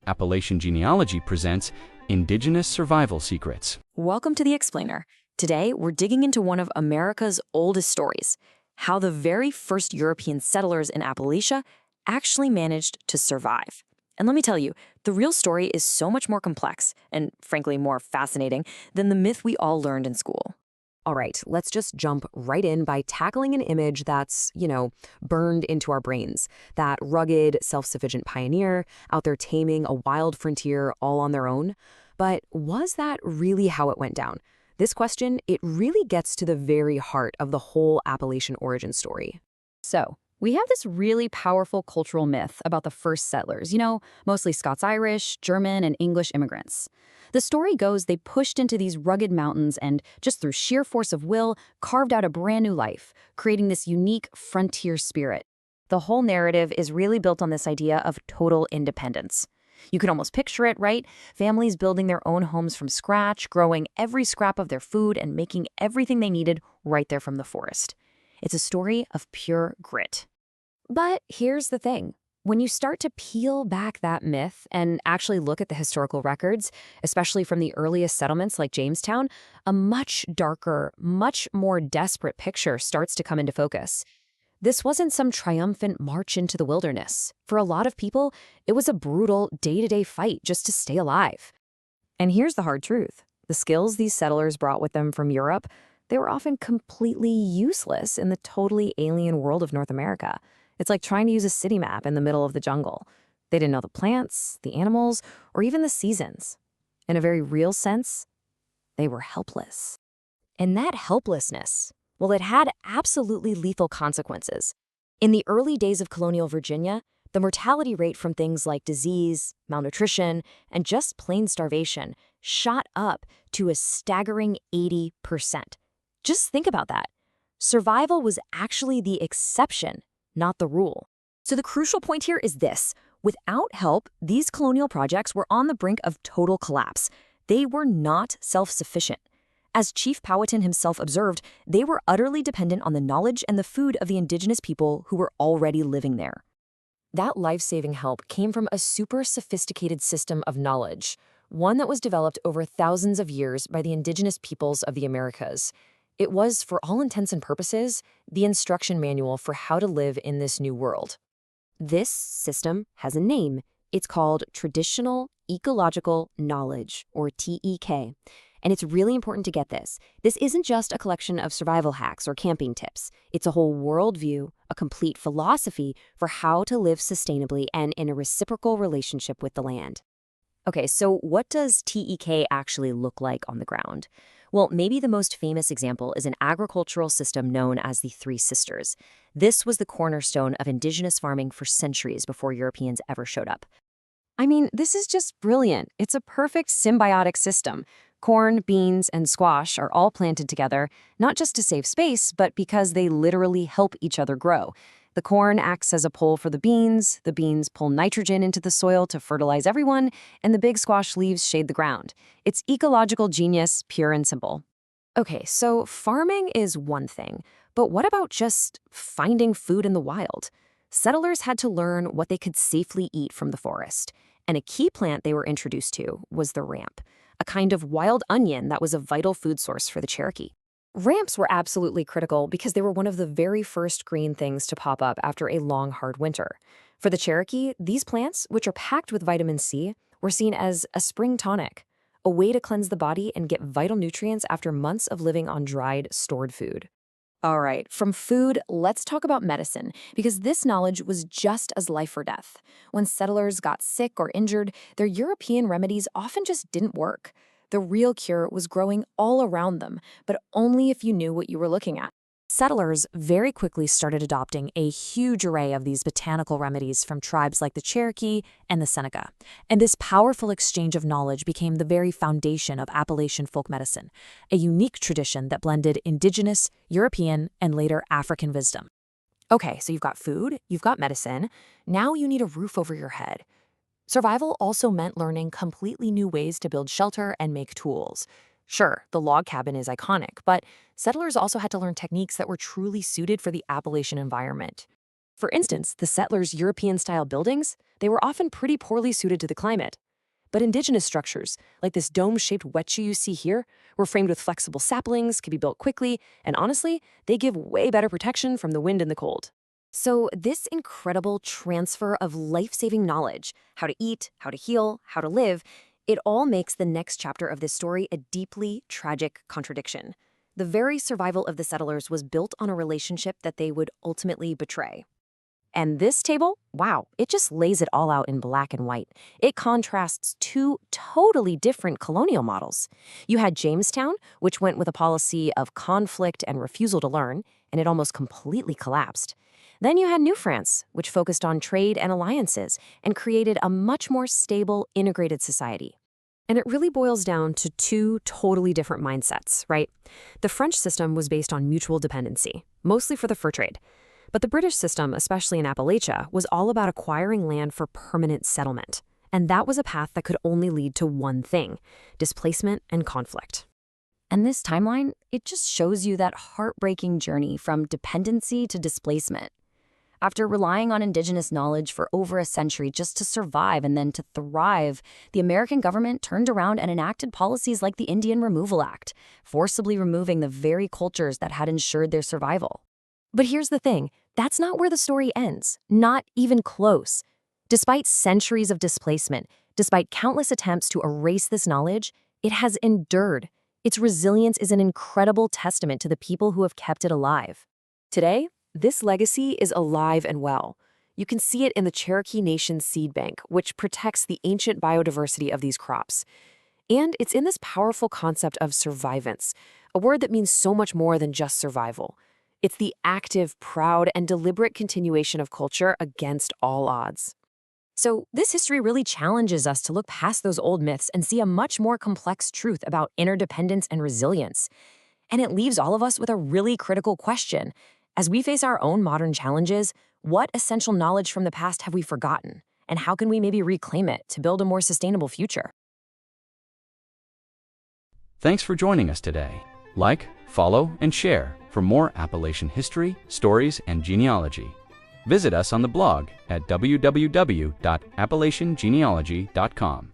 Appalachian Genealogy presents Indigenous Survival Secrets. Welcome to The Explainer. Today, we're digging into one of America's oldest stories, how the very first European settlers in Appalachia actually managed to survive. And let me tell you, the real story is so much more complex and, frankly, more fascinating than the myth we all learned in school. All right, let's just jump right in by tackling an image that's, burned into our brains. That rugged, self-sufficient pioneer out there taming a wild frontier all on their own. But was that really how it went down? This question, it really gets to the very heart of the whole Appalachian origin story. So, we have this really powerful cultural myth about the first settlers, mostly Scots-Irish, German, and English immigrants. The story goes they pushed into these rugged mountains and, just through sheer force of will, carved out a brand new life, creating this unique frontier spirit. The whole narrative is really built on this idea of total independence. You can almost picture it, right? Families building their own homes from scratch, growing every scrap of their food, and making everything they needed right there from the forest. It's a story of pure grit. But here's the thing. When you start to peel back that myth and actually look at the historical records, especially from the earliest settlements like Jamestown, a much darker, much more desperate picture starts to come into focus. This wasn't some triumphant march into the wilderness. For a lot of people, it was a brutal day-to-day fight just to stay alive. And here's the hard truth. The skills these settlers brought with them from Europe, they were often completely useless in the totally alien world of North America. It's like trying to use a city map in the middle of the jungle. They didn't know the plants, the animals, or even the seasons. In a very real sense, they were helpless. And that helplessness, well, it had absolutely lethal consequences. In the early days of colonial Virginia, the mortality rate from things like disease, malnutrition, and just plain starvation shot up to a staggering 80%. Just think about that. Survival was actually the exception, not the rule. So the crucial point here is this. Without help, these colonial projects were on the brink of total collapse. They were not self-sufficient. As Chief Powhatan himself observed, they were utterly dependent on the knowledge and the food of the indigenous people who were already living there. That life-saving help came from a super sophisticated system of knowledge, one that was developed over thousands of years by the indigenous peoples of the Americas. It was, for all intents and purposes, the instruction manual for how to live in this new world. This system has a name. It's called Traditional Ecological Knowledge, or TEK. And it's really important to get this. This isn't just a collection of survival hacks or camping tips. It's a whole worldview, a complete philosophy for how to live sustainably and in a reciprocal relationship with the land. Okay, so what does TEK actually look like on the ground? Well, maybe the most famous example is an agricultural system known as the Three Sisters. This was the cornerstone of indigenous farming for centuries before Europeans ever showed up. I mean, this is just brilliant. It's a perfect symbiotic system. Corn, beans, and squash are all planted together, not just to save space, but because they literally help each other grow. The corn acts as a pole for the beans pull nitrogen into the soil to fertilize everyone, and the big squash leaves shade the ground. It's ecological genius, pure and simple. Okay, so farming is one thing, but what about just finding food in the wild? Settlers had to learn what they could safely eat from the forest, and a key plant they were introduced to was the ramp, a kind of wild onion that was a vital food source for the Cherokee. Ramps were absolutely critical because they were one of the very first green things to pop up after a long, hard winter. For the Cherokee, these plants, which are packed with vitamin C, were seen as a spring tonic, a way to cleanse the body and get vital nutrients after months of living on dried, stored food. All right, from food, let's talk about medicine, because this knowledge was just as life or death. When settlers got sick or injured, their European remedies often just didn't work. The real cure was growing all around them, but only if you knew what you were looking at. Settlers very quickly started adopting a huge array of these botanical remedies from tribes like the Cherokee and the Seneca. And this powerful exchange of knowledge became the very foundation of Appalachian folk medicine, a unique tradition that blended indigenous, European, and later African wisdom. Okay, so you've got food, you've got medicine, now you need a roof over your head. Survival also meant learning completely new ways to build shelter and make tools. Sure, the log cabin is iconic, but settlers also had to learn techniques that were truly suited for the Appalachian environment. For instance, the settlers' European-style buildings, they were often pretty poorly suited to the climate. But indigenous structures, like this dome-shaped wetchu you see here, were framed with flexible saplings, could be built quickly, and honestly, they give way better protection from the wind and the cold. So this incredible transfer of life-saving knowledge, how to eat, how to heal, how to live, it all makes the next chapter of this story a deeply tragic contradiction. The very survival of the settlers was built on a relationship that they would ultimately betray. And this table, wow, it just lays it all out in black and white. It contrasts two totally different colonial models. You had Jamestown, which went with a policy of conflict and refusal to learn, and it almost completely collapsed. Then you had New France, which focused on trade and alliances and created a much more stable, integrated society. And it really boils down to two totally different mindsets, right? The French system was based on mutual dependency, mostly for the fur trade. But the British system, especially in Appalachia, was all about acquiring land for permanent settlement. And that was a path that could only lead to one thing: displacement and conflict. And this timeline, it just shows you that heartbreaking journey from dependency to displacement. After relying on indigenous knowledge for over a century just to survive and then to thrive, the American government turned around and enacted policies like the Indian Removal Act, forcibly removing the very cultures that had ensured their survival. But here's the thing, that's not where the story ends, not even close. Despite centuries of displacement, despite countless attempts to erase this knowledge, it has endured. Its resilience is an incredible testament to the people who have kept it alive. Today, this legacy is alive and well. You can see it in the Cherokee Nation's seed bank, which protects the ancient biodiversity of these crops. And it's in this powerful concept of survivance, a word that means so much more than just survival. It's the active, proud, and deliberate continuation of culture against all odds. So this history really challenges us to look past those old myths and see a much more complex truth about interdependence and resilience. And it leaves all of us with a really critical question. As we face our own modern challenges, what essential knowledge from the past have we forgotten? And how can we maybe reclaim it to build a more sustainable future? Thanks for joining us today. Like, follow, and share for more Appalachian history, stories, and genealogy. Visit us on the blog at www.appalachiangenealogy.com.